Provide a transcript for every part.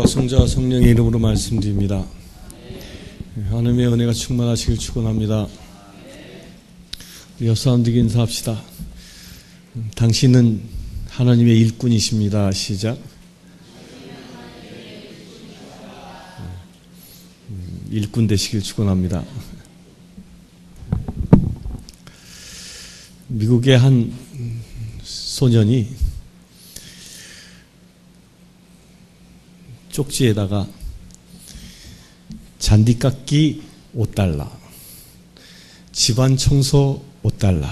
아버지와 성자와 성령의 이름으로 말씀드립니다. 하나님의 은혜가 충만하시길 축원합니다. 우리 옆 사람들에게 인사합시다. 당신은 하나님의 일꾼이십니다. 시작. 일꾼 되시길 축원합니다. 미국의 한 소년이 쪽지에다가 잔디 깎기 $5, 집안 청소 $5,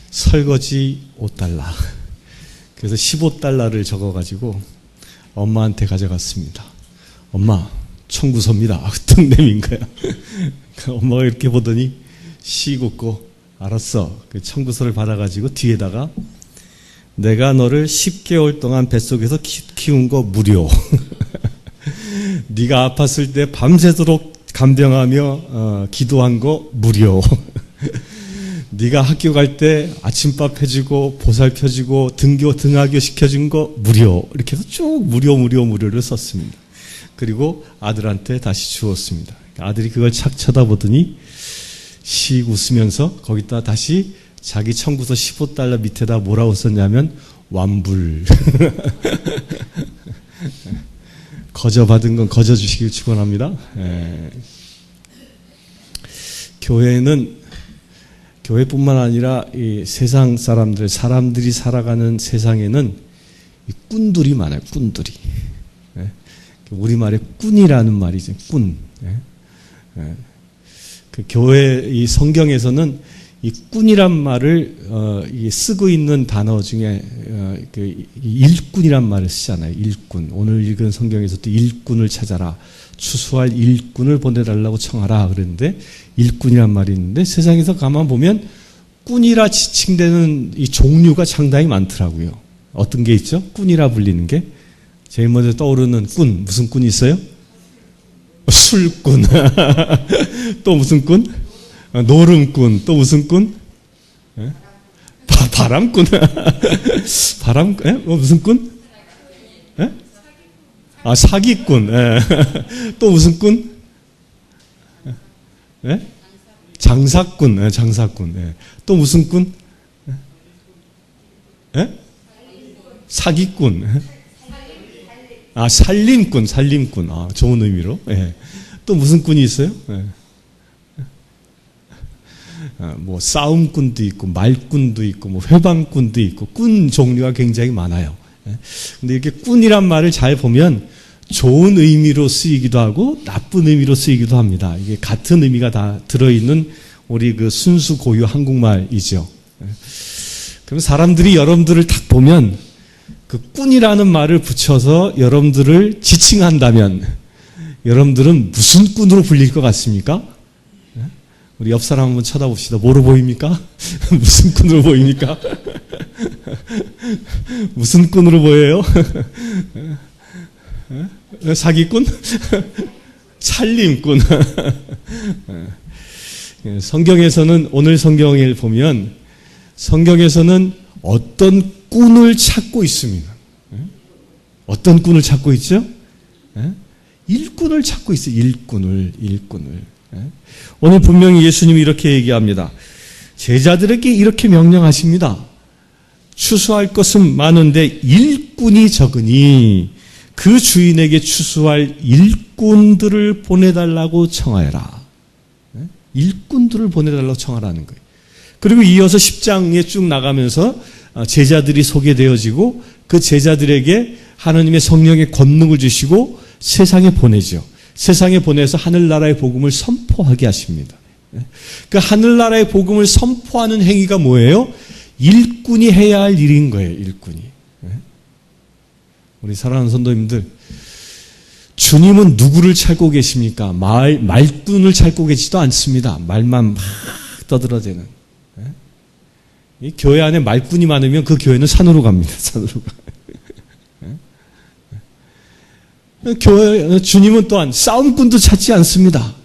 설거지 $5, 그래서 $15를 적어가지고 엄마한테 가져갔습니다. 엄마, 청구서입니다. 뜬 내민 거야. 엄마가 이렇게 보더니 씩 웃고 알았어. 그 청구서를 받아가지고 뒤에다가 내가 너를 10개월 동안 뱃속에서 키운 거 무료. 네가 아팠을 때 밤새도록 간병하며 기도한 거 무료. 네가 학교 갈 때 아침밥 해주고 보살펴주고 등하교 시켜준 거 무료. 이렇게 해서 쭉 무료를 썼습니다. 그리고 아들한테 다시 주었습니다. 아들이 그걸 착 쳐다보더니 씩 웃으면서 거기다 다시 자기 청구서 $15 밑에다 뭐라고 썼냐면 완불. 거저 받은 건 거저 주시길 축원합니다. 교회뿐만 아니라 이 세상 사람들이 살아가는 세상에는 이 꾼들이 많아요. 꾼들이. 우리말에 꾼이라는 말이죠. 꾼. 그 교회 이 성경에서는 이 꾼이란 말을 쓰고 있는 단어 중에 그 일꾼이란 말을 쓰잖아요. 일꾼. 오늘 읽은 성경에서도 일꾼을 찾아라. 추수할 일꾼을 보내달라고 청하라. 그랬는데 일꾼이란 말이 있는데 세상에서 가만 보면 꾼이라 지칭되는 이 종류가 상당히 많더라고요. 어떤 게 있죠? 꾼이라 불리는 게. 제일 먼저 떠오르는 꾼. 무슨 꾼이 있어요? 술꾼. 또 무슨 꾼? 노름꾼. 또 무슨 꾼? 바람꾼. 무슨 꾼? 사기꾼. 또 무슨 꾼? 장사꾼. 장사꾼. 또 무슨 꾼? 사기꾼. 살림꾼. 좋은 의미로. 또 무슨 꾼이 있어요? 뭐 싸움꾼도 있고 말꾼도 있고 뭐 회방꾼도 있고 꾼 종류가 굉장히 많아요. 근데 이렇게 꾼이란 말을 잘 보면 좋은 의미로 쓰이기도 하고 나쁜 의미로 쓰이기도 합니다. 이게 같은 의미가 다 들어있는 우리 그 순수 고유 한국말이죠. 그럼 사람들이 여러분들을 딱 보면 그 꾼이라는 말을 붙여서 여러분들을 지칭한다면 여러분들은 무슨 꾼으로 불릴 것 같습니까? 우리 옆 사람 한번 쳐다봅시다. 뭐로 보입니까? 무슨 꾼으로 보입니까? 무슨 꾼으로 보여요? 사기꾼? 살림꾼. 성경에서는 오늘 성경을 보면 성경에서는 어떤 꾼을 찾고 있습니다. 어떤 꾼을 찾고 있죠? 일꾼을 찾고 있어요. 일꾼을. 오늘 분명히 예수님이 이렇게 얘기합니다. 제자들에게 이렇게 명령하십니다. 추수할 것은 많은데 일꾼이 적으니 그 주인에게 추수할 일꾼들을 보내달라고 청하여라. 일꾼들을 보내달라고 청하라는 거예요. 그리고 이어서 10장에 쭉 나가면서 제자들이 소개되어지고 그 제자들에게 하나님의 성령의 권능을 주시고 세상에 보내죠. 세상에 보내서 하늘나라의 복음을 선포하게 하십니다. 그 하늘나라의 복음을 선포하는 행위가 뭐예요? 일꾼이 해야 할 일인 거예요. 일꾼이. 우리 사랑하는 성도님들, 주님은 누구를 찾고 계십니까? 말꾼을 찾고 계시지도 않습니다. 말만 막 떠들어대는. 이 교회 안에 말꾼이 많으면 그 교회는 산으로 갑니다. 산으로 가. 주님은 또한 싸움꾼도 찾지 않습니다.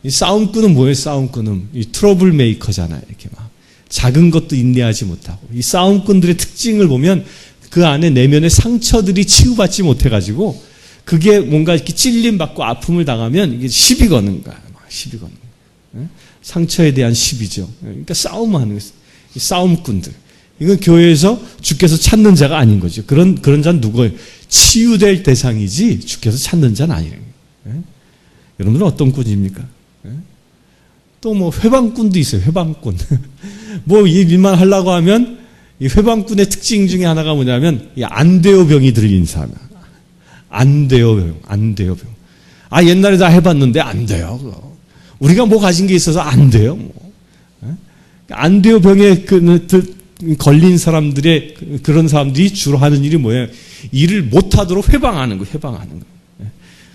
이 싸움꾼은 뭐예요? 싸움꾼은 이 트러블 메이커잖아요. 이렇게 막 작은 것도 인내하지 못하고 이 싸움꾼들의 특징을 보면 그 안에 내면의 상처들이 치유받지 못해가지고 그게 뭔가 이렇게 찔림 받고 아픔을 당하면 이게 시비 거는 거야. 시비 거는 거야. 상처에 대한 시비죠. 그러니까 싸움하는 거예요. 싸움꾼들. 이건 교회에서 주께서 찾는 자가 아닌 거죠. 그런 자는 누구예요? 치유될 대상이지 주께서 찾는 자는 아니에요. 여러분들은 어떤 꾼입니까? 또 뭐 회방꾼도 있어요. 회방꾼. 뭐 이 일만 하려고 하면 이 회방꾼의 특징 중에 하나가 뭐냐면 이 안 돼요 병이 들린 사람. 안 돼요 병. 안 돼요 병. 아 옛날에 다 해봤는데 안 돼요. 우리가 뭐 가진 게 있어서 안 돼요. 뭐. 안 돼요 병에 걸린 사람들의 그런 사람들이 주로 하는 일이 뭐예요? 일을 못하도록 회방하는 거, 회방하는 거.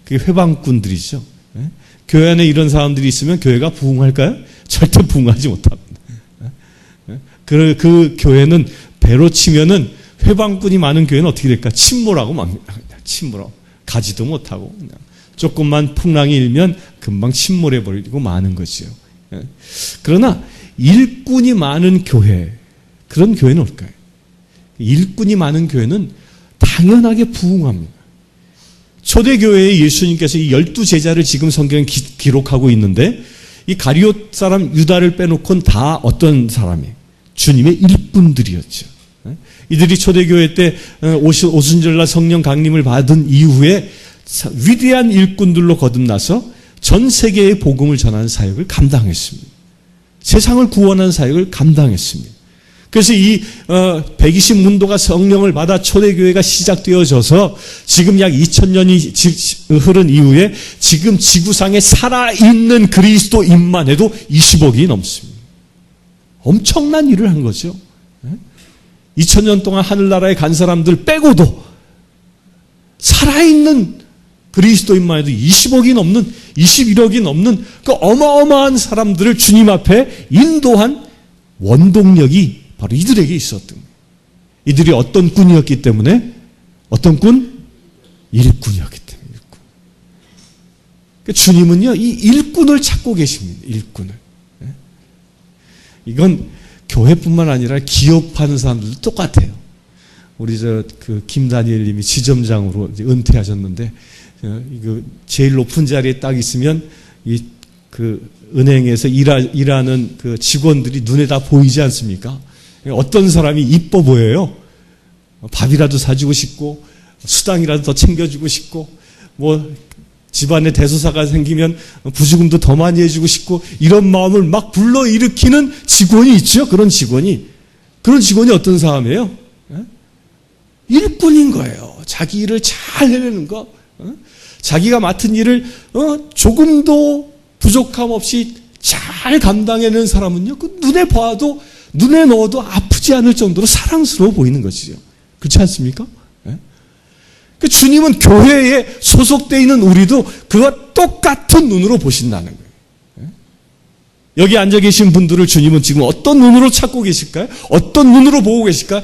그게 회방꾼들이죠. 교회 안에 이런 사람들이 있으면 교회가 부흥할까요? 절대 부흥하지 못합니다. 그 교회는 배로 치면은 회방꾼이 많은 교회는 어떻게 될까? 침몰하고 맙니다. 침몰하고 가지도 못하고 그냥 조금만 풍랑이 일면 금방 침몰해 버리고 마는 거지요. 그러나 일꾼이 많은 교회, 그런 교회는 올까요? 일꾼이 많은 교회는 당연하게 부흥합니다. 초대교회에 예수님께서 이 12제자를 지금 성경에 기록하고 있는데 이 가룟 사람 유다를 빼놓고는 다 어떤 사람이에요? 주님의 일꾼들이었죠. 이들이 초대교회 때 오순절날 성령 강림을 받은 이후에 위대한 일꾼들로 거듭나서 전 세계의 복음을 전하는 사역을 감당했습니다. 세상을 구원하는 사역을 감당했습니다. 그래서 이 120문도가 성령을 받아 초대교회가 시작되어져서 지금 약 2000년이 흐른 이후에 지금 지구상에 살아있는 그리스도인만 해도 20억이 넘습니다. 엄청난 일을 한 거죠. 2000년 동안 하늘나라에 간 사람들 빼고도 살아있는 그리스도인만 해도 20억이 넘는 21억이 넘는 그 어마어마한 사람들을 주님 앞에 인도한 원동력이 바로 이들에게 있었던 거예요. 이들이 어떤 꾼이었기 때문에 어떤 꾼? 일꾼이었기 때문에 일꾼. 그러니까 주님은요 이 일꾼을 찾고 계십니다. 일꾼을. 이건 교회뿐만 아니라 기업하는 사람들도 똑같아요. 우리 그 김다니엘님이 지점장으로 이제 은퇴하셨는데 이거 제일 높은 자리에 딱 있으면 그 은행에서 일하는 그 직원들이 눈에 다 보이지 않습니까? 어떤 사람이 이뻐 보여요. 밥이라도 사주고 싶고 수당이라도 더 챙겨주고 싶고 뭐 집안에 대소사가 생기면 부주금도 더 많이 해주고 싶고 이런 마음을 막 불러일으키는 직원이 있죠. 그런 직원이 어떤 사람이에요? 일꾼인 거예요. 자기 일을 잘 해내는 거. 자기가 맡은 일을 조금도 부족함 없이 잘 감당해내는 사람은요. 그 눈에 넣어도 아프지 않을 정도로 사랑스러워 보이는 것이죠. 그렇지 않습니까? 그 주님은 교회에 소속되어 있는 우리도 그와 똑같은 눈으로 보신다는 거예요. 여기 앉아 계신 분들을 주님은 지금 어떤 눈으로 찾고 계실까요? 어떤 눈으로 보고 계실까요?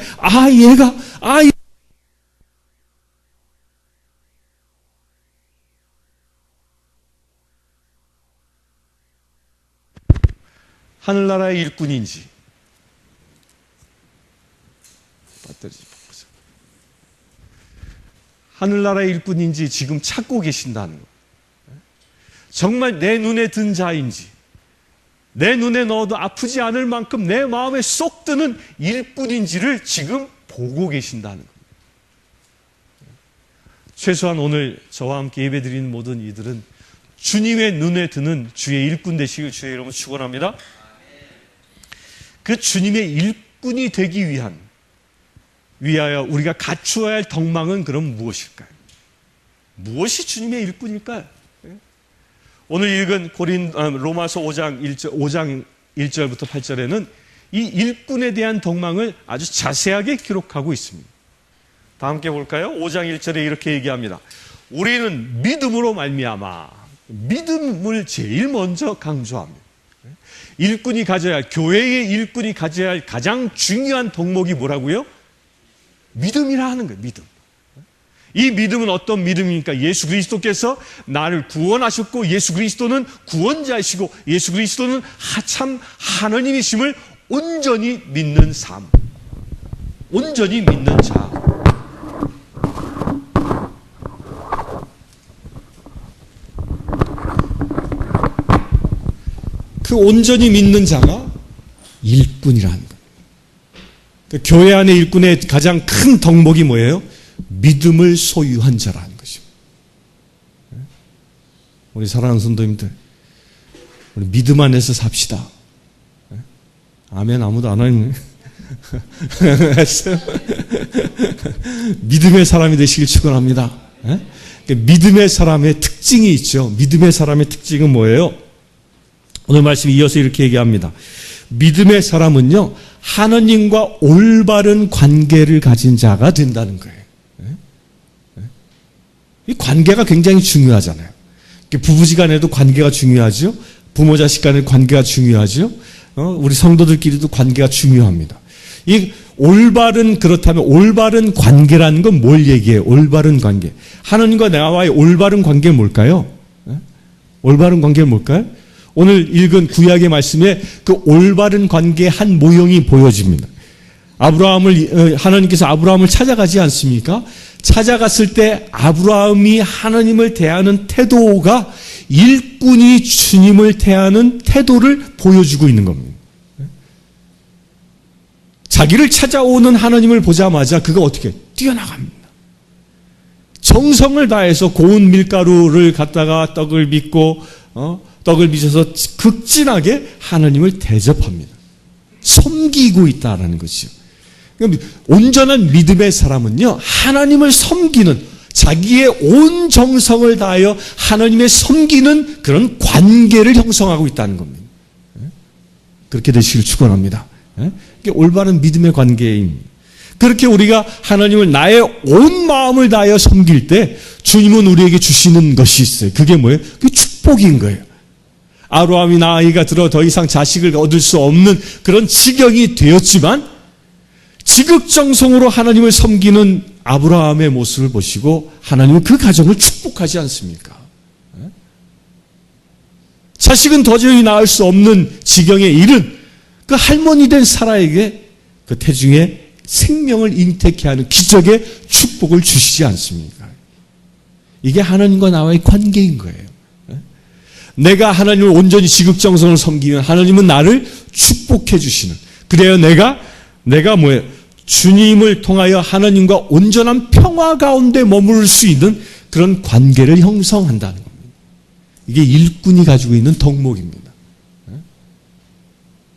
하늘나라의 일꾼인지 하늘나라의 일꾼인지 지금 찾고 계신다는 거예요. 정말 내 눈에 든 자인지 내 눈에 넣어도 아프지 않을 만큼 내 마음에 쏙 드는 일꾼인지를 지금 보고 계신다는 거예요. 최소한 오늘 저와 함께 예배드리는 모든 이들은 주님의 눈에 드는 주의 일꾼 되시길 주의 이름으로 축원합니다. 그 주님의 일꾼이 되기 위하여 우리가 갖추어야 할 덕망은 그럼 무엇일까요? 무엇이 주님의 일꾼일까요? 오늘 읽은 로마서 5장 1절부터 8절에는 이 일꾼에 대한 덕망을 아주 자세하게 기록하고 있습니다. 다 함께 볼까요? 5장 1절에 이렇게 얘기합니다. 우리는 믿음으로 말미암아 믿음을 제일 먼저 강조합니다. 일꾼이 가져야 할, 교회의 일꾼이 가져야 할 가장 중요한 덕목이 뭐라고요? 믿음이라 하는 거예요. 믿음. 이 믿음은 어떤 믿음입니까? 예수 그리스도께서 나를 구원하셨고 예수 그리스도는 구원자이시고 예수 그리스도는 참 하나님이심을 온전히 믿는 삶. 온전히 믿는 자. 그 온전히 믿는 자가 일꾼이라는 거예요. 그러니까 교회 안의 일꾼의 가장 큰 덕목이 뭐예요? 믿음을 소유한 자라는 것입니다. 우리 사랑하는 성도님들, 우리 믿음 안에서 삽시다. 아멘. 아무도 안 하는 했어요? 믿음의 사람이 되시길 축원합니다. 믿음의 사람의 특징이 있죠. 믿음의 사람의 특징은 뭐예요? 오늘 말씀 이어서 이렇게 얘기합니다. 믿음의 사람은요, 하나님과 올바른 관계를 가진 자가 된다는 거예요. 이 관계가 굉장히 중요하잖아요. 부부지간에도 관계가 중요하죠. 부모 자식 간의 관계가 중요하죠. 우리 성도들끼리도 관계가 중요합니다. 그렇다면 올바른 관계라는 건 뭘 얘기해요? 올바른 관계. 하나님과 나와의 올바른 관계는 뭘까요? 올바른 관계는 뭘까요? 오늘 읽은 구약의 말씀에 그 올바른 관계의 한 모형이 보여집니다. 하나님께서 아브라함을 찾아가지 않습니까? 찾아갔을 때 아브라함이 하나님을 대하는 태도가 일꾼이 주님을 대하는 태도를 보여주고 있는 겁니다. 자기를 찾아오는 하나님을 보자마자 그가 어떻게 뛰어나갑니다. 정성을 다해서 고운 밀가루를 갖다가 떡을 빚고 떡을 빚어서 극진하게 하나님을 대접합니다. 섬기고 있다라는 것이죠. 온전한 믿음의 사람은요, 하나님을 섬기는, 자기의 온 정성을 다하여 하나님의 섬기는 그런 관계를 형성하고 있다는 겁니다. 그렇게 되시길 축원합니다. 이게 올바른 믿음의 관계입니다. 그렇게 우리가 하나님을 나의 온 마음을 다하여 섬길 때 주님은 우리에게 주시는 것이 있어요. 그게 뭐예요? 그게 축복인 거예요. 아브라함이 나이가 들어 더 이상 자식을 얻을 수 없는 그런 지경이 되었지만 지극정성으로 하나님을 섬기는 아브라함의 모습을 보시고 하나님은 그 가정을 축복하지 않습니까? 자식은 도저히 낳을 수 없는 지경에 이른 그 할머니 된 사라에게 그 태중에 생명을 잉태케 하는 기적의 축복을 주시지 않습니까? 이게 하나님과 나와의 관계인 거예요. 내가 하나님을 온전히 지극정성을 섬기면 하나님은 나를 축복해 주시는, 그래야 내가 뭐예요? 주님을 통하여 하나님과 온전한 평화 가운데 머무를 수 있는 그런 관계를 형성한다는 겁니다. 이게 일꾼이 가지고 있는 덕목입니다.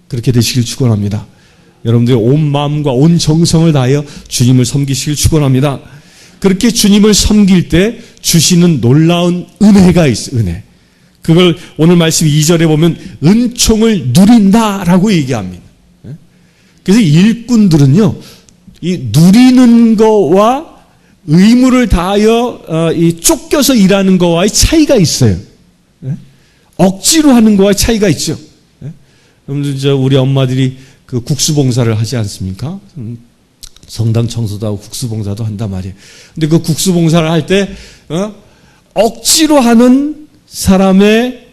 그렇게 되시길 축원합니다. 여러분들의 온 마음과 온 정성을 다하여 주님을 섬기시길 축원합니다. 그렇게 주님을 섬길 때 주시는 놀라운 은혜가 있어요. 은혜. 그걸 오늘 말씀 2절에 보면 은총을 누린다라고 얘기합니다. 그래서 일꾼들은요, 이 누리는 거와 의무를 다하여 쫓겨서 일하는 거와의 차이가 있어요. 억지로 하는 거와의 차이가 있죠. 여러분들, 우리 엄마들이 그 국수봉사를 하지 않습니까? 성당 청소도 하고 국수봉사도 한단 말이에요. 근데 그 국수봉사를 할 때 억지로 하는 사람의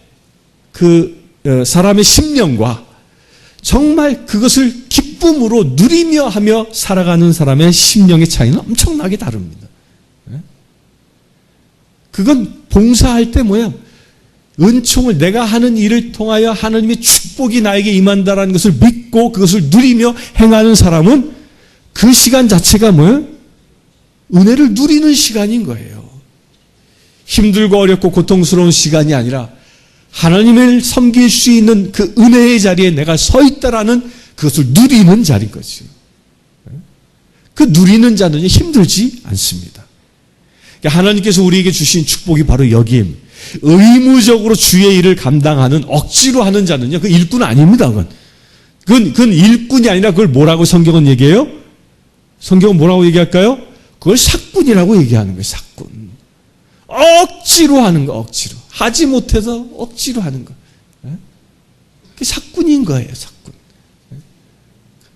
사람의 심령과 정말 그것을 기쁨으로 누리며 하며 살아가는 사람의 심령의 차이는 엄청나게 다릅니다. 그건 봉사할 때 뭐야? 은총을, 내가 하는 일을 통하여 하나님의 축복이 나에게 임한다라는 것을 믿고 그것을 누리며 행하는 사람은 그 시간 자체가 뭐예요? 은혜를 누리는 시간인 거예요. 힘들고 어렵고 고통스러운 시간이 아니라 하나님을 섬길 수 있는 그 은혜의 자리에 내가 서 있다라는 그것을 누리는 자리인 거죠. 그 누리는 자는 힘들지 않습니다. 하나님께서 우리에게 주신 축복이 바로 여기입니다. 의무적으로 주의 일을 감당하는, 억지로 하는 자는요, 그 일꾼 아닙니다. 그건 일꾼이 아니라 그걸 뭐라고 성경은 얘기해요? 성경은 뭐라고 얘기할까요? 그걸 삭군이라고 얘기하는 거예요. 삭군. 억지로 하는 거, 억지로. 하지 못해서 억지로 하는 거. 그게 삭군인 거예요, 삭군.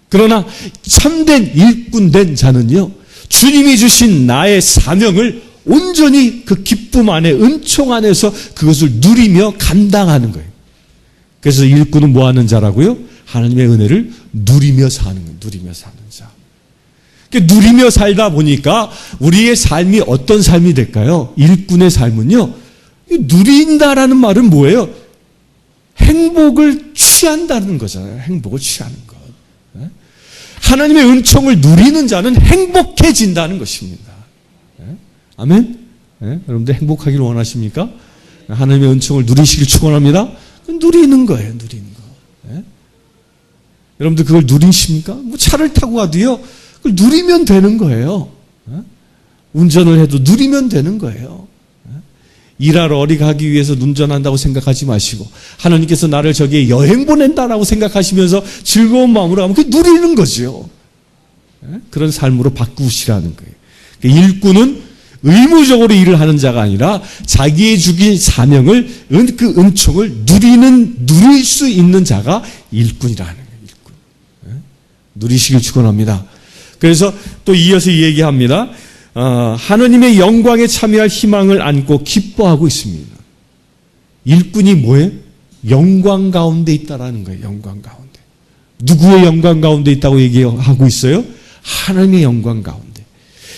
그러나 참된 일꾼 된 자는요, 주님이 주신 나의 사명을 온전히 그 기쁨 안에, 은총 안에서 그것을 누리며 감당하는 거예요. 그래서 일꾼은 뭐 하는 자라고요? 하나님의 은혜를 누리며 사는 거예요. 누리며 사는 자. 누리며 살다 보니까 우리의 삶이 어떤 삶이 될까요? 일꾼의 삶은요, 누린다라는 말은 뭐예요? 행복을 취한다는 거잖아요. 행복을 취하는 것. 하나님의 은총을 누리는 자는 행복해진다는 것입니다. 아멘? 여러분들 행복하기를 원하십니까? 하나님의 은총을 누리시길 축원합니다. 누리는 거예요. 누리는 거. 여러분들 그걸 누리십니까? 뭐 차를 타고 가도요. 그걸 누리면 되는 거예요. 운전을 해도 누리면 되는 거예요. 일하러 어디 가기 위해서 운전한다고 생각하지 마시고 하나님께서 나를 저기에 여행 보낸다라고 생각하시면서 즐거운 마음으로 가면 그게 누리는 거죠. 그런 삶으로 바꾸시라는 거예요. 일꾼은 의무적으로 일을 하는 자가 아니라 자기의 주긴 사명을 그 은총을 누릴 수 있는 자가 일꾼이라는 거예요. 일꾼. 누리시길 축원합니다. 그래서 또 이어서 얘기합니다. 하느님의 영광에 참여할 희망을 안고 기뻐하고 있습니다. 일꾼이 뭐예요? 영광 가운데 있다라는 거예요. 영광 가운데. 누구의 영광 가운데 있다고 얘기하고 있어요? 하나님의 영광 가운데.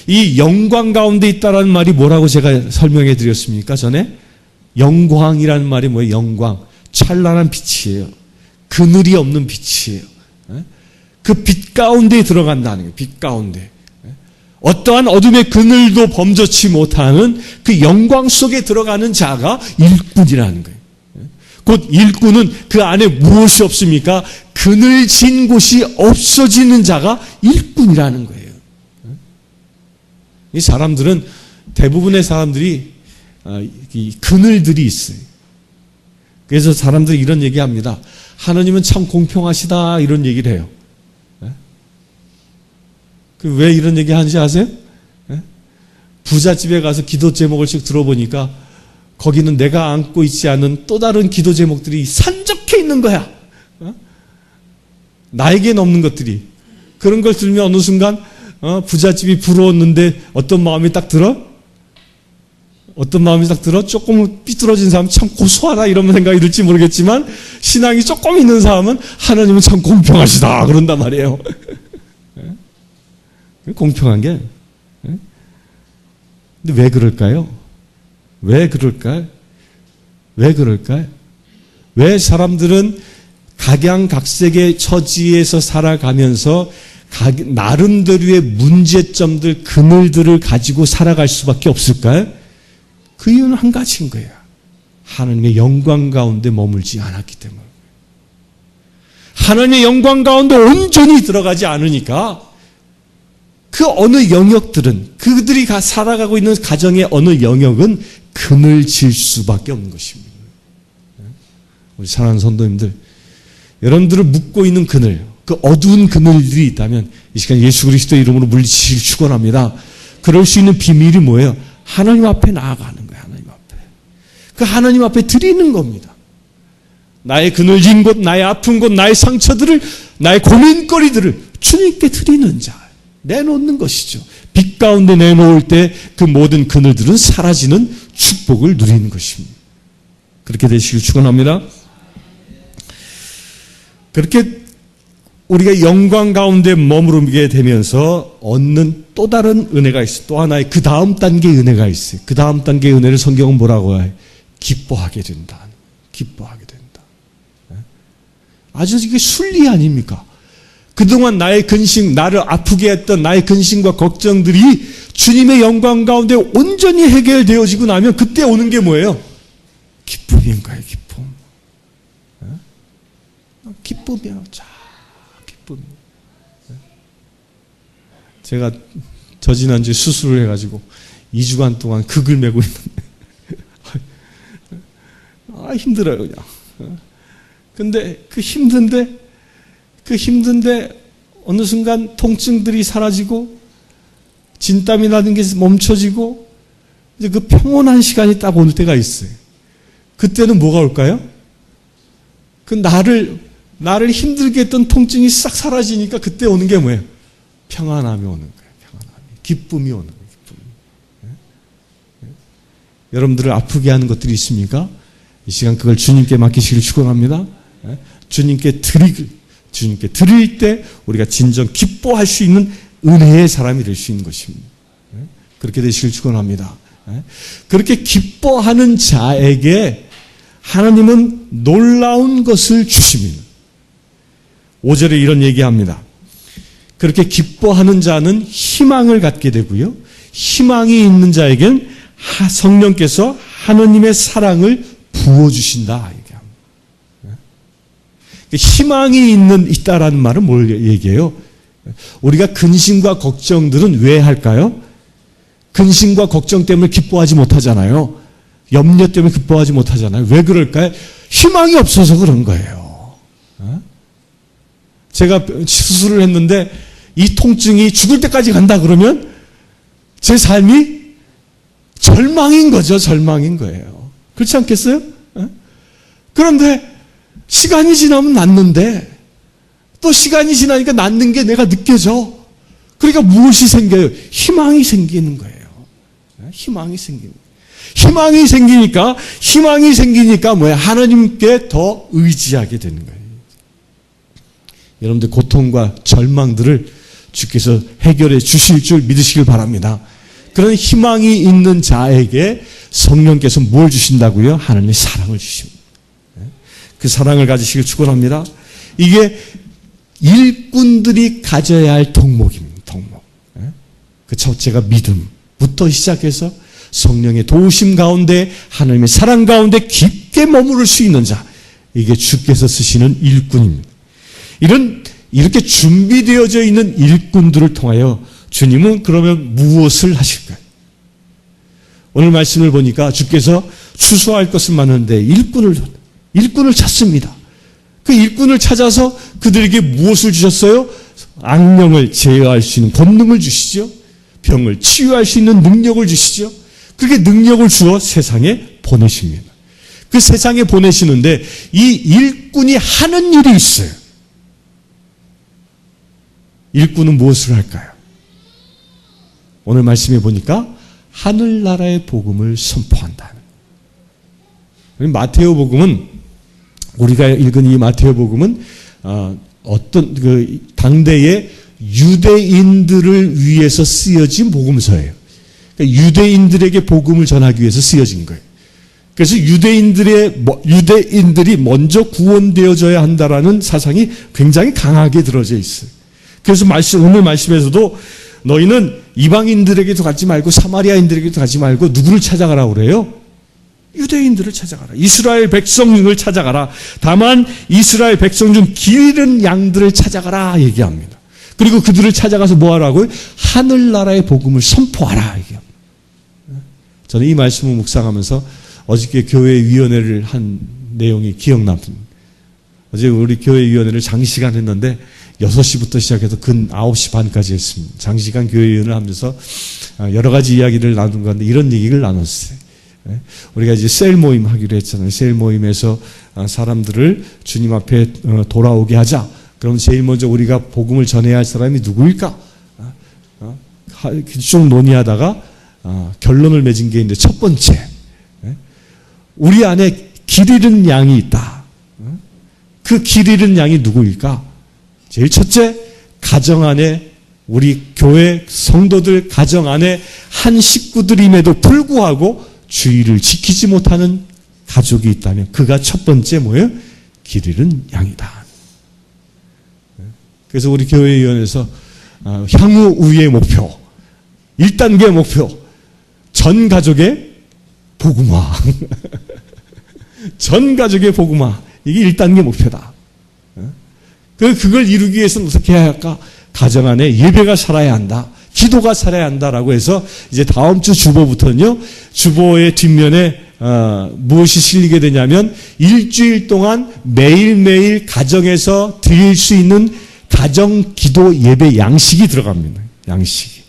이 영광 가운데 있다라는 말이 뭐라고 제가 설명해 드렸습니까? 전에 영광이라는 말이 뭐예요? 영광. 찬란한 빛이에요. 그늘이 없는 빛이에요. 그 빛 가운데 들어간다는 거예요. 빛 가운데. 어떠한 어둠의 그늘도 범접치 못하는 그 영광 속에 들어가는 자가 일꾼이라는 거예요. 곧 일꾼은 그 안에 무엇이 없습니까? 그늘진 곳이 없어지는 자가 일꾼이라는 거예요. 이 사람들은 대부분의 사람들이 이 그늘들이 있어요. 그래서 사람들이 이런 얘기합니다. 하나님은 참 공평하시다 이런 얘기를 해요. 왜 이런 얘기 하는지 아세요? 부잣집에 가서 기도 제목을 쭉 들어보니까 거기는 내가 안고 있지 않은 또 다른 기도 제목들이 산적해 있는 거야. 나에겐 없는 것들이. 그런 걸 들으면 어느 순간 부잣집이 부러웠는데 어떤 마음이 딱 들어? 조금 삐뚤어진 사람은 참 고소하다 이런 생각이 들지 모르겠지만 신앙이 조금 있는 사람은 하나님은 참 공평하시다 그런단 말이에요. 공평한 게. 근데 왜 그럴까요? 왜 그럴까요? 왜 사람들은 각양각색의 처지에서 살아가면서 나름대로의 문제점들, 그늘들을 가지고 살아갈 수밖에 없을까요? 그 이유는 한 가지인 거예요. 하나님의 영광 가운데 머물지 않았기 때문에. 하나님의 영광 가운데 온전히 들어가지 않으니까 그 어느 영역들은 그들이 살아가고 있는 가정의 어느 영역은 그늘질 수밖에 없는 것입니다. 우리 사랑하는 성도님들, 여러분들을 묶고 있는 그늘, 그 어두운 그늘들이 있다면 이 시간 예수 그리스도의 이름으로 물리치기를 축원합니다. 그럴 수 있는 비밀이 뭐예요? 하나님 앞에 나아가는 거예요. 하나님 앞에. 그 하나님 앞에 드리는 겁니다. 나의 그늘진 곳, 나의 아픈 곳, 나의 상처들을, 나의 고민거리들을 주님께 드리는 자. 내놓는 것이죠. 빛 가운데 내놓을 때 그 모든 그늘들은 사라지는 축복을 누리는 것입니다. 그렇게 되시길 축원합니다. 그렇게 우리가 영광 가운데 머무르게 되면서 얻는 또 다른 은혜가 있어요. 또 하나의 그 다음 단계의 은혜가 있어요. 그 다음 단계의 은혜를 성경은 뭐라고 해요? 기뻐하게 된다. 기뻐하게 된다. 아주 이게 순리 아닙니까? 그동안 나의 근심, 나를 아프게 했던 나의 근심과 걱정들이 주님의 영광 가운데 온전히 해결되어지고 나면 그때 오는 게 뭐예요? 기쁨인 거예요, 기쁨. 기쁨이야, 기쁨. 제가 저지난주에 수술을 해가지고 2주간 동안 극을 메고 있는데 힘들어요, 그냥. 근데 그 힘든데 어느 순간 통증들이 사라지고 진땀이 나는 게 멈춰지고 이제 그 평온한 시간이 딱 올 때가 있어요. 그때는 뭐가 올까요? 그 나를 힘들게 했던 통증이 싹 사라지니까 그때 오는 게 뭐예요? 평안함이 오는 거예요. 평안함이. 기쁨이 오는 거예요. 기쁨이. 여러분들을 아프게 하는 것들이 있습니까? 이 시간 그걸 주님께 맡기시길 축원합니다. 주님께 드릴 때 우리가 진정 기뻐할 수 있는 은혜의 사람이 될 수 있는 것입니다. 그렇게 되시길 축원합니다. 그렇게 기뻐하는 자에게 하나님은 놀라운 것을 주십니다. 5절에 이런 얘기합니다. 그렇게 기뻐하는 자는 희망을 갖게 되고요. 희망이 있는 자에겐 성령께서 하나님의 사랑을 부어주신다. 희망이 있다라는 말은 뭘 얘기해요? 우리가 근심과 걱정들은 왜 할까요? 근심과 걱정 때문에 기뻐하지 못하잖아요. 염려 때문에 기뻐하지 못하잖아요. 왜 그럴까요? 희망이 없어서 그런 거예요. 제가 수술을 했는데 이 통증이 죽을 때까지 간다 그러면 제 삶이 절망인 거죠. 절망인 거예요. 그렇지 않겠어요? 그런데 시간이 지나면 낫는데 또 시간이 지나니까 낫는 게 내가 느껴져. 그러니까 무엇이 생겨요? 희망이 생기는 거예요. 희망이 생기니까 뭐야? 하나님께 더 의지하게 되는 거예요. 여러분들 고통과 절망들을 주께서 해결해 주실 줄 믿으시길 바랍니다. 그런 희망이 있는 자에게 성령께서 뭘 주신다고요? 하나님의 사랑을 주십니다. 그 사랑을 가지시길 축원합니다. 이게 일꾼들이 가져야 할 덕목입니다. 덕목. 그 첫째가 믿음부터 시작해서 성령의 도우심 가운데 하나님의 사랑 가운데 깊게 머무를 수 있는 자, 이게 주께서 쓰시는 일꾼입니다. 이렇게 준비되어져 있는 일꾼들을 통하여 주님은 그러면 무엇을 하실까요? 오늘 말씀을 보니까 주께서 추수할 것은 많은데 일꾼을 찾습니다. 그 일꾼을 찾아서 그들에게 무엇을 주셨어요? 악령을 제어할 수 있는 권능을 주시죠. 병을 치유할 수 있는 능력을 주시죠. 그렇게 능력을 주어 세상에 보내십니다. 그 세상에 보내시는데 이 일꾼이 하는 일이 있어요. 일꾼은 무엇을 할까요? 오늘 말씀해 보니까 하늘나라의 복음을 선포한다. 마태오복음은 우리가 읽은 이 마태오복음은 어떤 그 당대의 유대인들을 위해서 쓰여진 복음서예요. 그러니까 유대인들에게 복음을 전하기 위해서 쓰여진 거예요. 그래서 유대인들이 먼저 구원되어져야 한다라는 사상이 굉장히 강하게 들어져 있어요. 그래서 오늘 말씀에서도 너희는 이방인들에게도 가지 말고 사마리아인들에게도 가지 말고 누구를 찾아가라고 그래요? 유대인들을 찾아가라. 이스라엘 백성을 찾아가라. 다만 이스라엘 백성 중 길 잃은 양들을 찾아가라 얘기합니다. 그리고 그들을 찾아가서 뭐 하라고요? 하늘나라의 복음을 선포하라 얘기합니다. 저는 이 말씀을 묵상하면서 어저께 교회위원회를 한 내용이 기억납니다. 어제 우리 교회위원회를 장시간 했는데 6시부터 시작해서 근 9시 반까지 했습니다. 장시간 교회위원회를 하면서 여러 가지 이야기를 나눈 건데 이런 얘기를 나눴어요. 우리가 이제 셀 모임 하기로 했잖아요. 셀 모임에서 사람들을 주님 앞에 돌아오게 하자. 그럼 제일 먼저 우리가 복음을 전해야 할 사람이 누구일까? 쭉 논의하다가 결론을 맺은 게 있는데 첫 번째, 우리 안에 길 잃은 양이 있다. 그 길 잃은 양이 누구일까? 제일 첫째, 가정 안에 우리 교회 성도들 가정 안에 한 식구들임에도 불구하고 주의를 지키지 못하는 가족이 있다면 그가 첫 번째 뭐예요? 길 잃은 양이다. 그래서 우리 교회위원회에서 향후 우위의 목표, 1단계 목표, 전 가족의 복음화. 전 가족의 복음화. 이게 1단계 목표다. 그걸 이루기 위해서는 어떻게 해야 할까? 가정 안에 예배가 살아야 한다. 기도가 살아야 한다라고 해서 이제 다음 주 주보부터는요. 주보의 뒷면에 무엇이 실리게 되냐면 일주일 동안 매일매일 가정에서 드릴 수 있는 가정 기도 예배 양식이 들어갑니다. 양식이.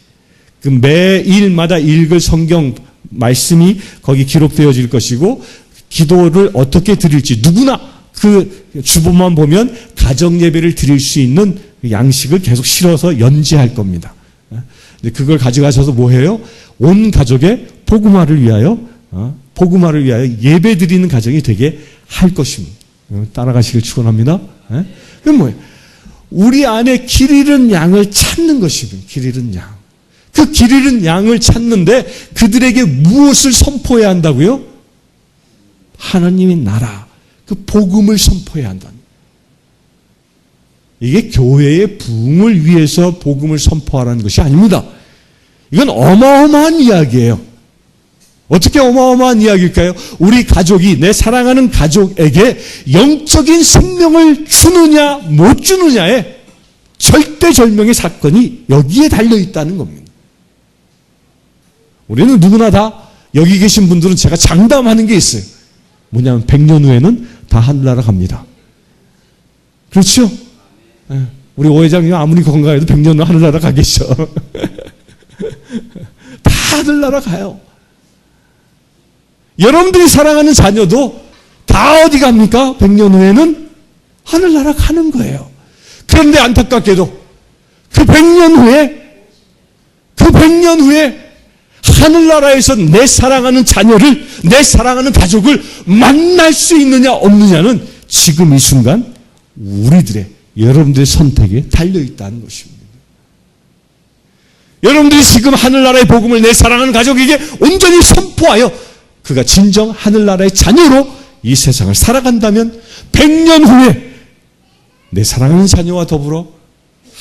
그 매일마다 읽을 성경 말씀이 거기 기록되어질 것이고 근데기도를 어떻게 드릴지 누구나 그 주보만 보면 가정 예배를 드릴 수 있는 양식을 계속 실어서 연재할 겁니다. 그걸 가져가셔서 뭐 해요? 온 가족의 복음화를 위하여 예배 드리는 가정이 되게 할 것입니다. 따라가시길 축원합니다. 그럼 뭐예요? 우리 안에 길 잃은 양을 찾는 것입니다. 길 잃은 양. 그 길 잃은 양을 찾는데 그들에게 무엇을 선포해야 한다고요? 하나님의 나라, 그 복음을 선포해야 한다. 이게 교회의 부흥을 위해서 복음을 선포하라는 것이 아닙니다. 이건 어마어마한 이야기예요. 어떻게 어마어마한 이야기일까요? 우리 가족이, 내 사랑하는 가족에게 영적인 생명을 주느냐 못 주느냐에 절대절명의 사건이 여기에 달려있다는 겁니다. 우리는 누구나 다, 여기 계신 분들은 제가 장담하는 게 있어요. 뭐냐면 100년 후에는 다 하늘나라 갑니다. 그렇죠? 우리 오 회장님 아무리 건강해도 100년 후 하늘나라 가겠죠. 다 하늘나라 가요. 여러분들이 사랑하는 자녀도 다 어디 갑니까? 100년 후에는 하늘나라 가는 거예요. 그런데 안타깝게도 그 100년 후에 하늘나라에서 내 사랑하는 자녀를, 내 사랑하는 가족을 만날 수 있느냐 없느냐는 지금 이 순간 우리들의, 여러분들의 선택에 달려있다는 것입니다. 여러분들이 지금 하늘나라의 복음을 내 사랑하는 가족에게 온전히 선포하여 그가 진정 하늘나라의 자녀로 이 세상을 살아간다면 100년 후에 내 사랑하는 자녀와 더불어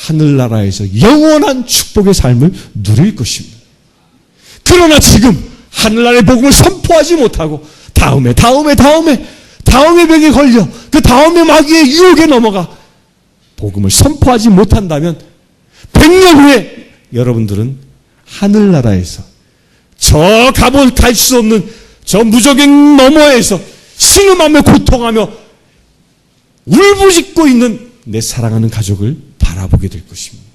하늘나라에서 영원한 축복의 삶을 누릴 것입니다. 그러나 지금 하늘나라의 복음을 선포하지 못하고 다음에 병에 걸려 그 다음에 마귀의 유혹에 넘어가 복음을 선포하지 못한다면 100년 후에 여러분들은 하늘나라에서 저 갈 수 없는 저 무적의 너머에서 신음하며 고통하며 울부짖고 있는 내 사랑하는 가족을 바라보게 될 것입니다.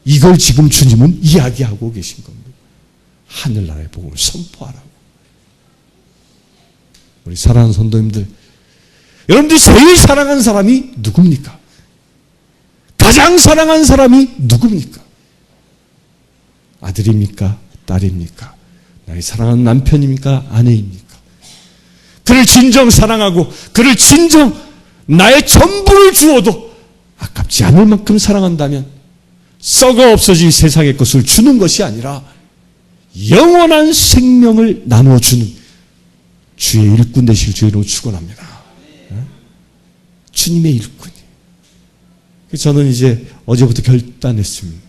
이걸 지금 주님은 이야기하고 계신 겁니다. 하늘나라의 복음을 선포하라고. 우리 사랑하는 성도님들, 여러분들이 제일 사랑하는 사람이 누굽니까? 가장 사랑하는 사람이 누굽니까? 아들입니까? 딸입니까? 나의 사랑하는 남편입니까? 아내입니까? 그를 진정 사랑하고 그를 진정 나의 전부를 주어도 아깝지 않을 만큼 사랑한다면 썩어 없어진 세상의 것을 주는 것이 아니라 영원한 생명을 나눠주는 주의 일꾼 되실 주의로 축원합니다. 주님의 일꾼이. 저는 이제 어제부터 결단했습니다.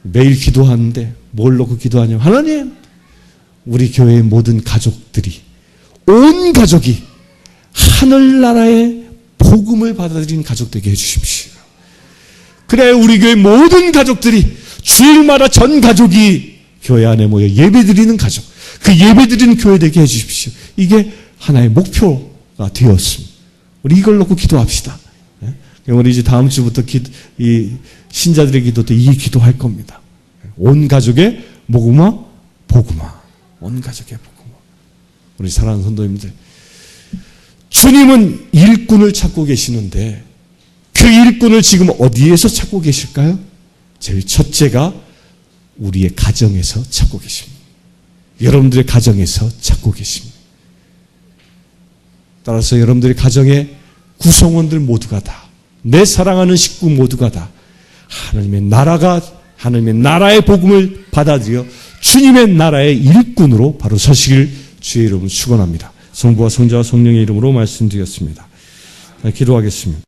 매일 기도하는데 뭘 놓고 기도하냐면, 하나님, 우리 교회의 모든 가족들이, 온 가족이 하늘나라의 복음을 받아들이는 가족 되게 해주십시오. 그래 우리 교회 모든 가족들이 주일마다 전 가족이 교회 안에 모여 예배드리는 가족, 그 예배드리는 교회 되게 해주십시오. 이게 하나의 목표가 되었습니다. 우리 이걸 놓고 기도합시다. 우리 이제 다음 주부터 이 신자들의 기도 때 이 기도할 겁니다. 온 가족의 복음화. 온 가족의 복음화. 우리 사랑하는 성도님들, 주님은 일꾼을 찾고 계시는데 그 일꾼을 지금 어디에서 찾고 계실까요? 제일 첫째가 우리의 가정에서 찾고 계십니다. 여러분들의 가정에서 찾고 계십니다. 따라서 여러분들의 가정의 구성원들 모두가 다, 내 사랑하는 식구 모두가 다 하나님의 나라의 복음을 받아들여 주님의 나라의 일꾼으로 바로 서시길 주의 이름으로 축원합니다. 성부와 성자와 성령의 이름으로 말씀드렸습니다. 기도하겠습니다.